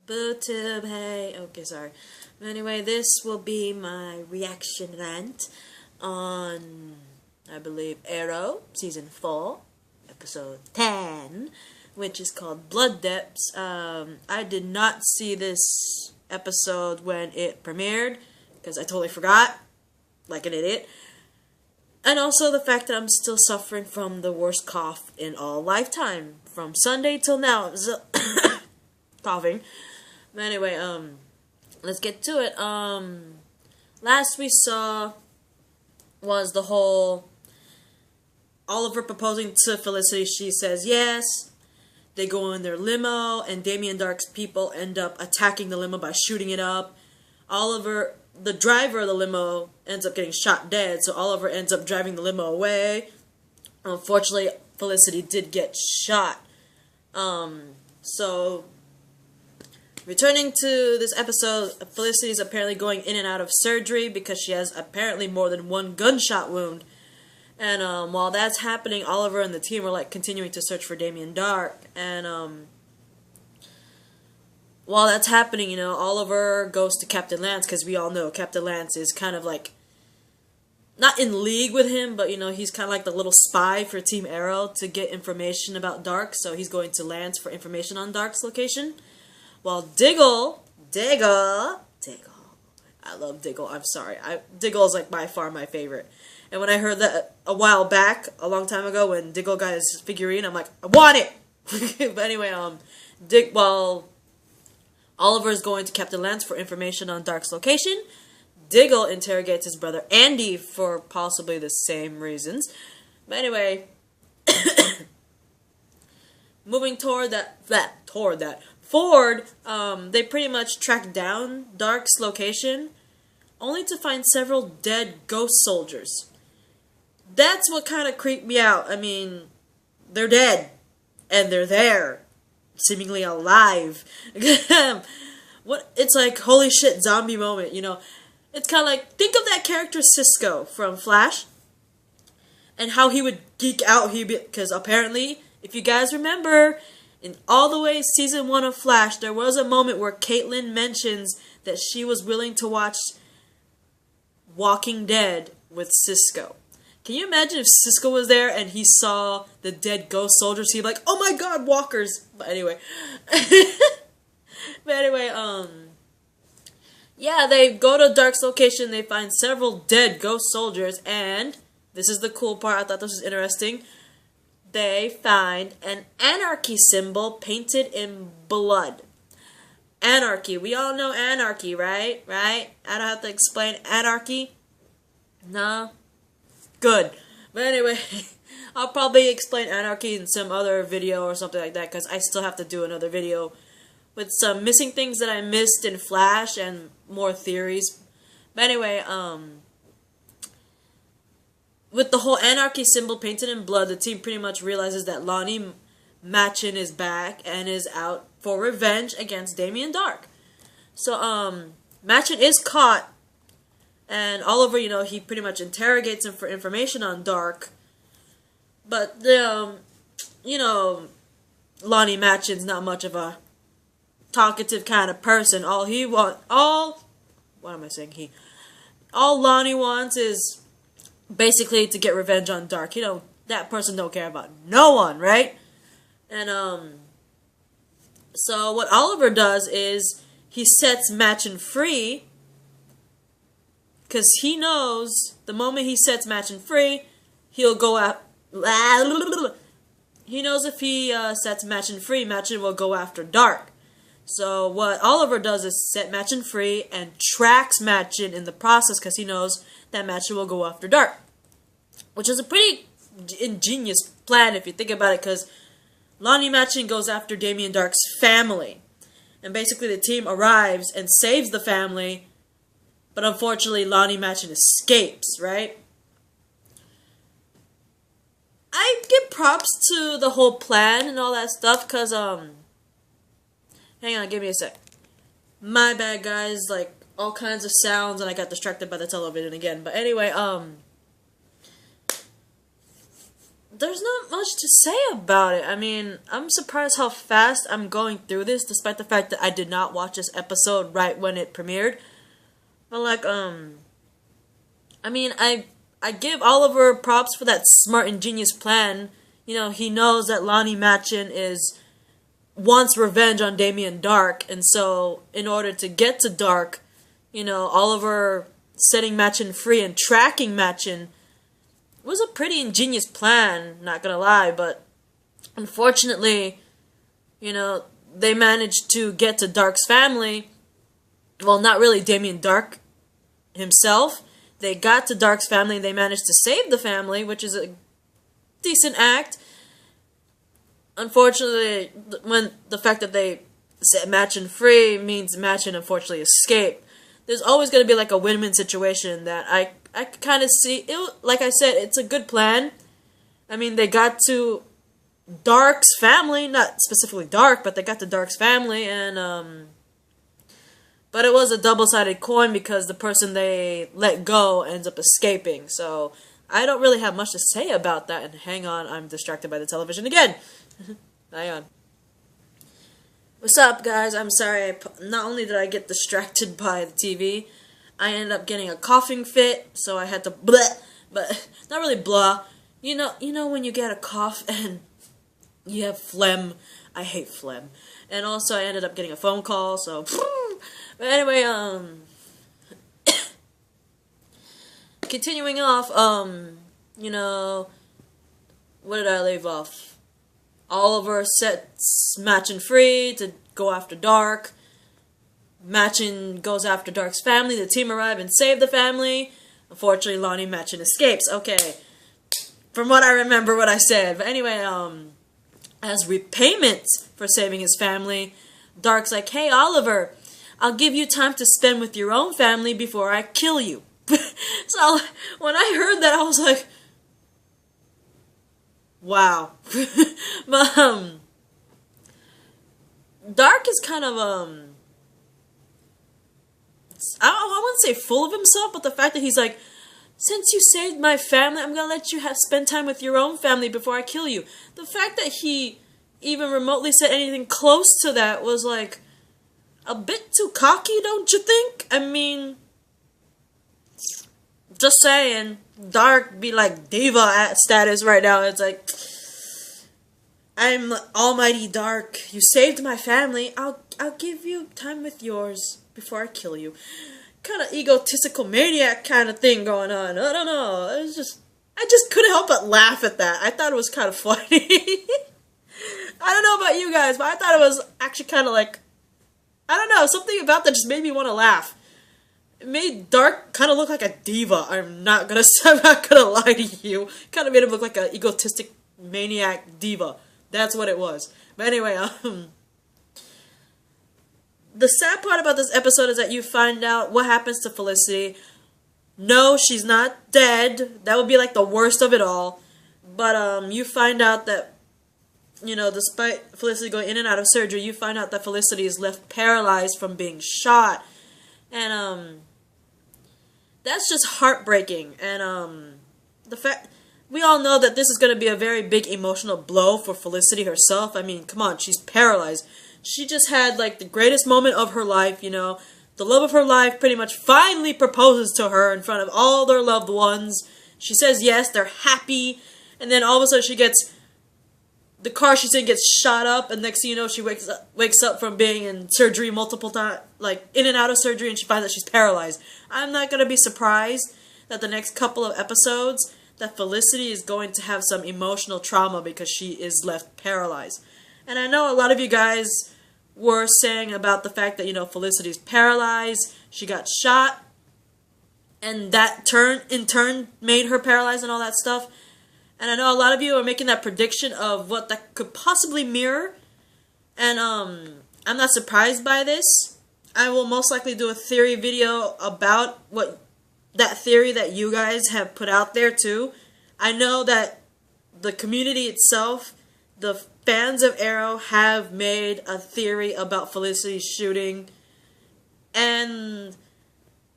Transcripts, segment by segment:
YouTube, hey. Okay, sorry. Anyway, this will be my reaction rant on, I believe, Arrow, Season 4, Episode 10, which is called Blood Depths. I did not see this episode when it premiered, because I totally forgot, like an idiot. And also the fact that I'm still suffering from the worst cough in all lifetime. From Sunday till now, I'm still coughing. But anyway, let's get to it. Last we saw was the whole Oliver proposing to Felicity. She says yes. They go in their limo, and Damien Dark's people end up attacking the limo by shooting it up. Oliver, the driver of the limo, ends up getting shot dead, so Oliver ends up driving the limo away. Unfortunately, Felicity did get shot. So returning to this episode, Felicity is apparently going in and out of surgery because she has apparently more than one gunshot wound. And while that's happening, Oliver and the team are like continuing to search for Damien Dark. And while that's happening, you know, Oliver goes to Captain Lance because we all know Captain Lance is kind of like not in league with him, but you know, he's kind of like the little spy for Team Arrow to get information about Dark. So he's going to Lance for information on Dark's location. While Diggle, I love Diggle, I'm sorry. Diggle is like by far my favorite. And when I heard that a while back, a long time ago, when Diggle got his figurine, I'm like, I want it! But anyway, while Oliver is going to Captain Lance for information on Dark's location, Diggle interrogates his brother Andy for possibly the same reasons. But anyway, moving toward that, Ford, they pretty much track down Dark's location, only to find several dead ghost soldiers. That's what kind of creeped me out. I mean, they're dead, and they're there, seemingly alive. It's like, holy shit, zombie moment, you know. It's kind of like, think of that character Cisco from Flash, and how he would geek out, because apparently, if you guys remember, in all the way Season 1 of Flash, there was a moment where Caitlin mentions that she was willing to watch Walking Dead with Cisco. Can you imagine if Cisco was there and he saw the dead ghost soldiers? He'd be like, oh my god, walkers! But anyway. Yeah, they go to Dark's location, they find several dead ghost soldiers, and this is the cool part, I thought this was interesting. They find an anarchy symbol painted in blood. Anarchy. We all know anarchy, right? Right? I don't have to explain anarchy. No? Good. But anyway, I'll probably explain anarchy in some other video or something like that, because I still have to do another video with some missing things that I missed in Flash and more theories. But anyway, with the whole anarchy symbol painted in blood, the team pretty much realizes that Lonnie Machin is back and is out for revenge against Damien Dark. So, Machin is caught, and Oliver, you know, he pretty much interrogates him for information on Dark. But, you know, Lonnie Machin's not much of a talkative kind of person. All Lonnie wants is basically to get revenge on Dark. You know, that person don't care about no one, right? And, so what Oliver does is he sets Machin free, because he knows the moment he sets Machin free, he'll go out. He knows if he sets Machin free, Machin will go after Dark. So what Oliver does is set Machin free and tracks Machin in the process, because he knows that Machin will go after Dark. Which is a pretty ingenious plan if you think about it, because Lonnie Machin goes after Damien Dark's family. And basically the team arrives and saves the family, but unfortunately Lonnie Machin escapes, right? I give props to the whole plan and all that stuff, because, hang on, give me a sec. My bad, guys, like, all kinds of sounds, and I got distracted by the television again. But anyway, there's not much to say about it. I mean, I'm surprised how fast I'm going through this, despite the fact that I did not watch this episode right when it premiered. But like, I mean, I give Oliver props for that smart, ingenious plan. You know, he knows that Lonnie Machin wants revenge on Damien Dark, and so in order to get to Dark, you know, Oliver setting Machin free and tracking Machin was a pretty ingenious plan, not gonna lie, but unfortunately, you know, they managed to get to Dark's family. Well, not really Damien Dark himself. They got to Dark's family and they managed to save the family, which is a decent act. Unfortunately, when the fact that they set Machin free means Machin unfortunately escaped. There's always going to be like a win-win situation that I kind of see. Like I said, it's a good plan. I mean, they got to Dark's family, not specifically Dark, but they got to Dark's family, and but it was a double-sided coin because the person they let go ends up escaping. So I don't really have much to say about that. And hang on, I'm distracted by the television again. Hang on. What's up, guys? I'm sorry. Not only did I get distracted by the TV, I ended up getting a coughing fit, so I had to bleh, but not really blah. You know when you get a cough and you have phlegm. I hate phlegm. And also I ended up getting a phone call, so but anyway, continuing off, you know, where did I leave off? Oliver sets Machin free to go after Dark. Machin goes after Dark's family. The team arrive and save the family. Unfortunately, Lonnie Machin escapes. Okay, from what I remember, what I said. But anyway, as repayment for saving his family, Dark's like, "Hey, Oliver, I'll give you time to spend with your own family before I kill you." So when I heard that, I was like, wow. But Dark is kind of I wouldn't say full of himself, but the fact that he's like, since you saved my family, I'm gonna let you spend time with your own family before I kill you. The fact that he even remotely said anything close to that was like a bit too cocky, don't you think? I mean, just saying, Dark be like diva at status right now. It's like, I'm Almighty Dark. You saved my family. I'll give you time with yours before I kill you. Kind of egotistical maniac kind of thing going on. I don't know. I just couldn't help but laugh at that. I thought it was kind of funny. I don't know about you guys, but I thought it was actually kind of like, I don't know, something about that just made me want to laugh. It made Dark kind of look like a diva. I'm not gonna lie to you. Kind of made him look like an egotistic maniac diva. That's what it was. But anyway, the sad part about this episode is that you find out what happens to Felicity. No, she's not dead. That would be like the worst of it all. But you find out that, you know, despite Felicity going in and out of surgery, you find out that Felicity is left paralyzed from being shot. And that's just heartbreaking. And the fact, we all know that this is going to be a very big emotional blow for Felicity herself. I mean, come on, she's paralyzed. She just had like the greatest moment of her life, you know. The love of her life pretty much finally proposes to her in front of all their loved ones. She says yes, they're happy, and then all of a sudden she gets, the car she's in gets shot up, and next thing you know, she wakes up from being in surgery multiple times, like in and out of surgery, and she finds that she's paralyzed. I'm not going to be surprised that the next couple of episodes, that Felicity is going to have some emotional trauma because she is left paralyzed. And I know a lot of you guys were saying about the fact that, you know, Felicity's paralyzed, she got shot, and that in turn made her paralyzed and all that stuff. And I know a lot of you are making that prediction of what that could possibly mirror. And I'm not surprised by this. I will most likely do a theory video about what that theory that you guys have put out there too. I know that the community itself, the fans of Arrow, have made a theory about Felicity's shooting. And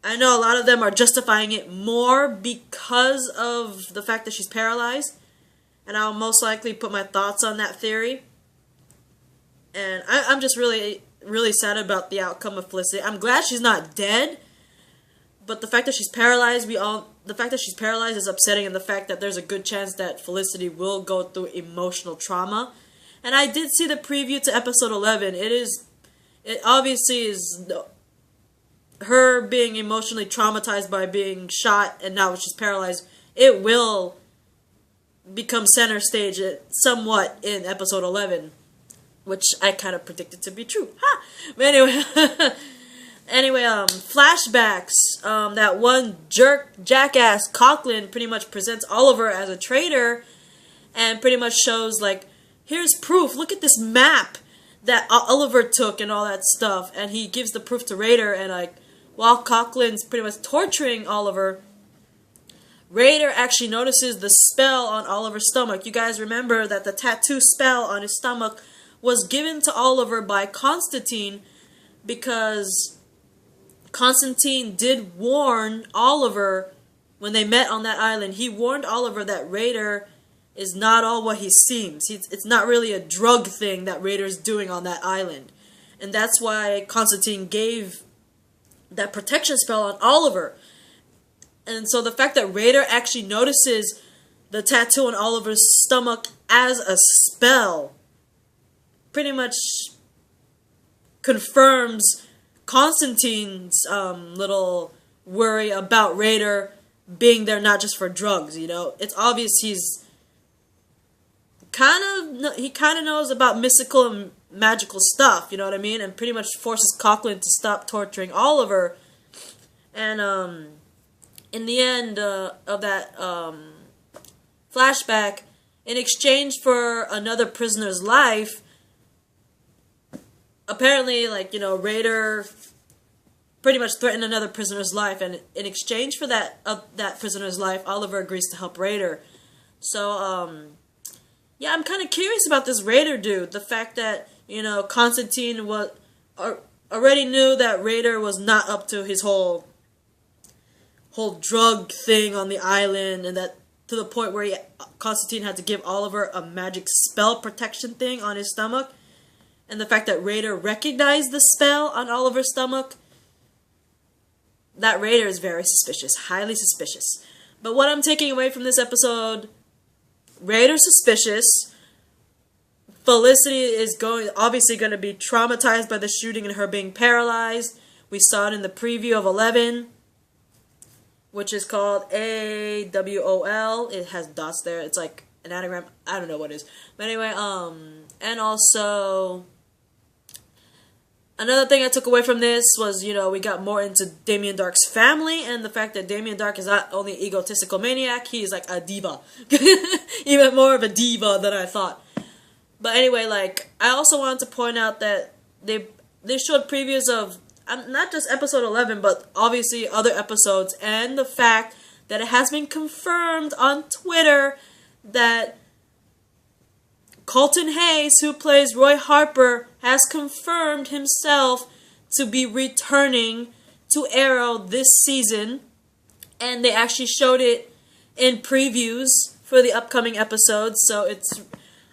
I know a lot of them are justifying it more because of the fact that she's paralyzed. and I'll most likely put my thoughts on that theory. And I'm just really, really sad about the outcome of Felicity. I'm glad she's not dead, but the fact that she's paralyzed, the fact that she's paralyzed is upsetting, and the fact that there's a good chance that Felicity will go through emotional trauma. And I did see the preview to episode 11. It obviously is her being emotionally traumatized by being shot, and now she's paralyzed. It will become center stage somewhat in episode 11, which I kind of predicted to be true. Ha! But anyway, flashbacks. That one jackass Coughlin pretty much presents Oliver as a traitor, and pretty much shows like, here's proof. Look at this map that Oliver took and all that stuff, and he gives the proof to Raider. And like, while Coughlin's pretty much torturing Oliver, Raider actually notices the spell on Oliver's stomach. You guys remember that the tattoo spell on his stomach was given to Oliver by Constantine, because Constantine did warn Oliver when they met on that island. He warned Oliver that Raider is not all what he seems. It's not really a drug thing that Raider's doing on that island. And that's why Constantine gave that protection spell on Oliver. And so the fact that Raider actually notices the tattoo on Oliver's stomach as a spell pretty much confirms Constantine's little worry about Raider being there not just for drugs, you know. It's obvious he kind of knows about mystical and magical stuff, you know what I mean? And pretty much forces Coughlin to stop torturing Oliver. And in the end of that flashback, in exchange for another prisoner's life, apparently, like, you know, Raider pretty much threatened another prisoner's life, and in exchange for that prisoner's life, Oliver agrees to help Raider. So, yeah, I'm kind of curious about this Raider dude. The fact that, you know, Constantine already knew that Raider was not up to his whole drug thing on the island, and that to the point where Constantine had to give Oliver a magic spell protection thing on his stomach. And the fact that Raider recognized the spell on Oliver's stomach, that Raider is very suspicious, highly suspicious. But what I'm taking away from this episode, Raider's suspicious. Felicity is obviously going to be traumatized by the shooting and her being paralyzed. We saw it in the preview of 11, which is called AWOL. It has dots there. It's like an anagram. I don't know what it is. But anyway, and also another thing I took away from this was, you know, we got more into Damien Dark's family, and the fact that Damien Dark is not only egotistical maniac, he's like a diva. Even more of a diva than I thought. But anyway, like, I also wanted to point out that they showed previews of not just episode 11, but obviously other episodes, and the fact that it has been confirmed on Twitter that Colton Hayes, who plays Roy Harper, has confirmed himself to be returning to Arrow this season. And they actually showed it in previews for the upcoming episodes. So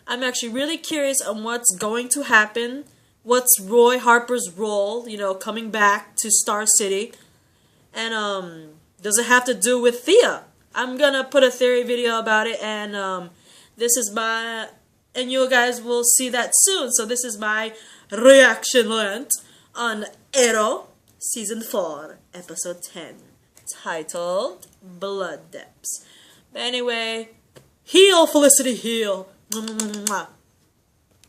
I'm actually really curious on what's going to happen. What's Roy Harper's role, you know, coming back to Star City. And does it have to do with Thea? I'm going to put a theory video about it. And this is my... And you guys will see that soon. So this is my reaction rant on Arrow Season 4, Episode 10, titled Blood Depths. But anyway, heal, Felicity, heal. Mwah.